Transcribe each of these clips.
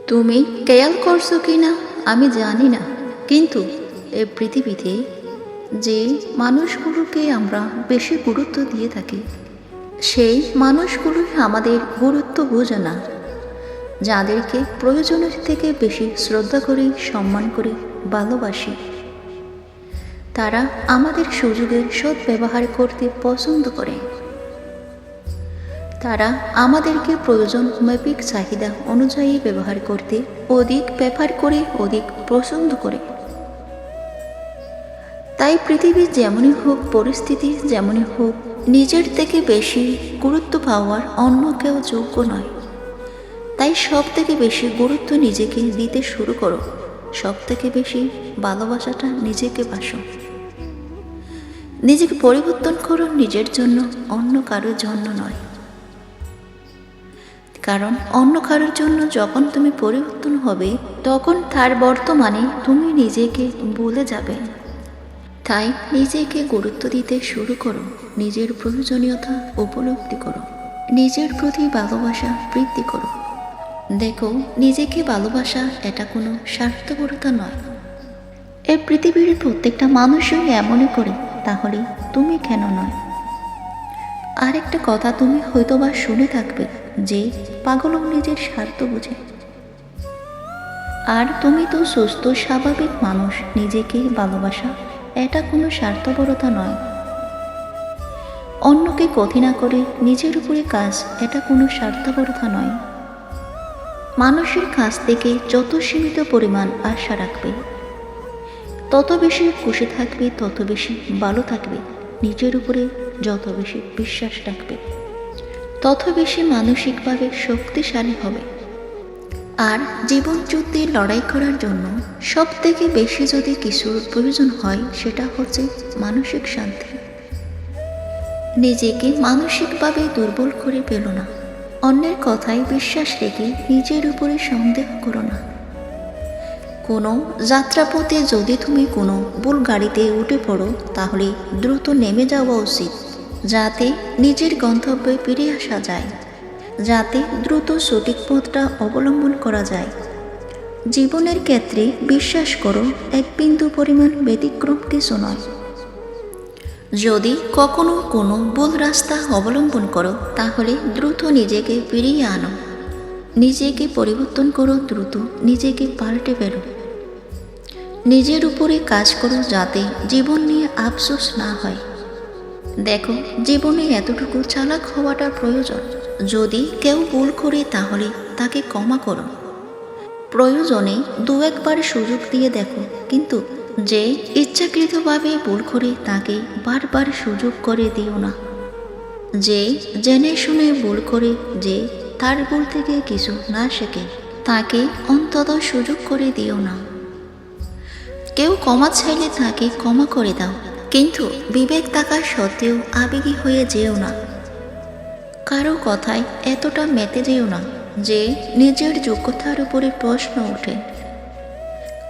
তুমি খেয়াল করছো কি না আমি জানি না, কিন্তু এই পৃথিবীতে যে মানুষগুলোকে আমরা বেশি গুরুত্ব দিয়ে থাকি সেই মানুষগুলোই আমাদের গুরুত্ব বোঝে না। যাদেরকে প্রয়োজনের থেকে বেশি শ্রদ্ধা করি, সম্মান করি, ভালোবাসি, তারা আমাদের সুযোগের সদ্ব্যবহার করতে পছন্দ করে। তারা আমাদেরকে প্রয়োজন মাফিক চাহিদা অনুযায়ী ব্যবহার করতে অধিক ব্যবহার করে, অধিক পছন্দ করে। তাই পৃথিবী যেমনই হোক, পরিস্থিতি যেমনই হোক, নিজের থেকে বেশি গুরুত্ব পাওয়ার অন্য কেউ যোগ্য নয়। তাই সব থেকে বেশি গুরুত্ব নিজেকে দিতে শুরু করো, সব থেকে বেশি ভালোবাসাটা নিজেকে বাসো। নিজেকে পরিবর্তন করো নিজের জন্য, অন্য কারোর জন্য নয়। কারণ অন্য কারোর জন্য যখন তুমি পরিবর্তন হবে, তখন তার বর্তমানে তুমি নিজেকে ভুলে যাবে। তাই নিজেকে গুরুত্ব দিতে শুরু করো, নিজের প্রয়োজনীয়তা উপলব্ধি করো, নিজের প্রতি ভালোবাসা বৃদ্ধি করো। দেখো, নিজেকে ভালোবাসা এটা কোনো স্বার্থপরতা নয়। এই পৃথিবীর প্রত্যেকটা মানুষই এমনই করে, তাহলে তুমি কেন নয়? আরেকটা কথা তুমি হয়তোবা শুনে থাকবে যে পাগলও নিজের স্বার্থ বোঝে। আর তুমি তো সুস্থ স্বাভাবিক মানুষ। নিজেকে ভালোবাসা এটা কোনো স্বার্থপরতা নয়। অন্যকে ক্ষতি না করে নিজের উপরে কাজ এটা কোনো স্বার্থপরতা নয়। মানুষের কাছ থেকে যত সীমিত পরিমাণ আশা রাখবে, তত বেশি খুশি থাকবে, তত বেশি ভালো থাকবে। নিজের উপরে যত বেশি বিশ্বাস রাখবে, তত বেশি মানসিকভাবে শক্তিশালী হবে। আর জীবন যুদ্ধে লড়াই করার জন্য সব থেকে বেশি যদি কিছুর প্রয়োজন হয়, সেটা হচ্ছে মানসিক শান্তি। নিজেকে মানসিকভাবে দুর্বল করে ফেলো না। অন্যের কথায় বিশ্বাস রেখে নিজের উপরে সন্দেহ করো না। কোনো যাত্রাপথে যদি তুমি কোনো ভুল গাড়িতে উঠে পড়ো, তাহলে দ্রুত নেমে যাওয়া উচিত, যাতে নিজের গন্তব্যে ফিরে আসা যায়, যাতে দ্রুত সঠিক পথটা অবলম্বন করা যায়। জীবনের ক্ষেত্রে বিশ্বাস করো, এক বিন্দু পরিমাণ ব্যতিক্রম কিছু নয়। যদি কখনো কোনো ভুল রাস্তা অবলম্বন করো, তাহলে দ্রুত নিজেকে ফিরিয়ে আনো, নিজেকে পরিবর্তন করো, দ্রুত নিজেকে পাল্টে ফেলো। নিজের উপরে কাজ করো, যাতে জীবন নিয়ে আফসোস না হয়। দেখো, জীবনে এতটুকু চালাক হওয়াটা প্রয়োজন। যদি কেউ ভুল করে, তাহলে তাকে ক্ষমা করো। প্রয়োজনে দু একবার সুযোগ দিয়ে দেখো, কিন্তু যে ইচ্ছাকৃতভাবে ভুল করে তাকে বারবার সুযোগ করে দিও না। যে জেনে শুনে ভুল করে, যে তার ভুল থেকে কিছু না শেখে, তাকে অন্তত সুযোগ করে দিও না। কেউ ক্ষমা চাইলে তাকে ক্ষমা করে দাও, কিন্তু বিবেক থাকা সত্ত্বেও আবেগী হয়ে যেও না। কারো কথায় এতটা মেতে যেও না যে নিজের যোগ্যতার উপরে প্রশ্ন ওঠে।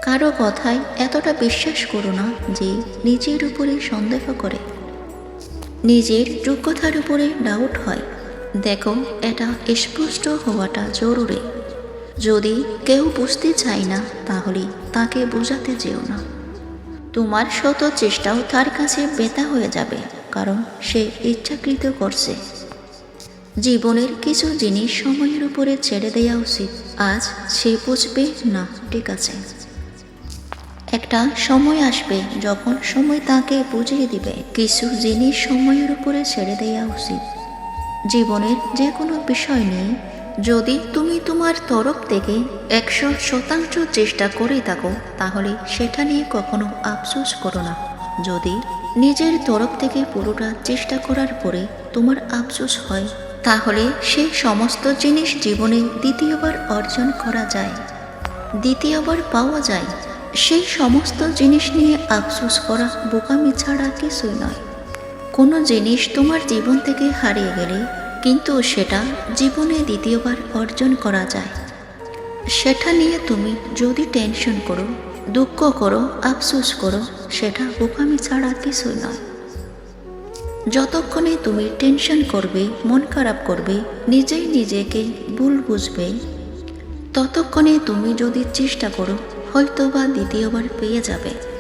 কারো কথায় এতটা বিশ্বাস করো না যে নিজের উপরে সন্দেহ করে, নিজের যোগ্যতার উপরে ডাউট হয়। দেখো, এটা স্পষ্ট হওয়াটা জরুরি। যদি কেউ বুঝতে চায় না, তাহলে তাকে বোঝাতে যেও না। তোমার শত চেষ্টাও তার কাছে ব্যথা হয়ে যাবে, কারণ সে ইচ্ছাকৃত করছে। জীবনের কিছু জিনিস সময়ের উপরে ছেড়ে দেওয়া উচিত। আজ সে বুঝবে না, ঠিক আছে। একটা সময় আসবে যখন সময় তাকে বুঝিয়ে দিবে কিছু জিনিস সময়ের উপরে ছেড়ে দেওয়া উচিত। জীবনের যে কোনো বিষয় নিয়ে যদি তুমি তোমার তরফ থেকে 100% চেষ্টা করে থাকো, তাহলে সেটা নিয়ে কখনো আফসোস করো না। যদি নিজের তরফ থেকে পুরোটা চেষ্টা করার পরে তোমার আফসোস হয়, তাহলে সেই সমস্ত জিনিস জীবনে দ্বিতীয়বার অর্জন করা যায়, দ্বিতীয়বার পাওয়া যায়। সেই সমস্ত জিনিস নিয়ে আফসোস করা বোকামি ছাড়া কিছুই নয়। কোনো জিনিস তোমার জীবন থেকে হারিয়ে গেলে কিন্তু সেটা জীবনে দ্বিতীয়বার অর্জন করা যায়। সেটা নিয়ে তুমি যদি টেনশন করো, দুঃখ করো, আফসোস করো, সেটা বোকামি ছাড়া কিছুই নয়। যতক্ষণে তুমি টেনশন করবে, মন খারাপ করবে, নিজেই নিজেকে ভুল বুঝবে, ততক্ষণে তুমি যদি চেষ্টা করো হয়তো বা দ্বিতীয়বার পেয়ে যাবে।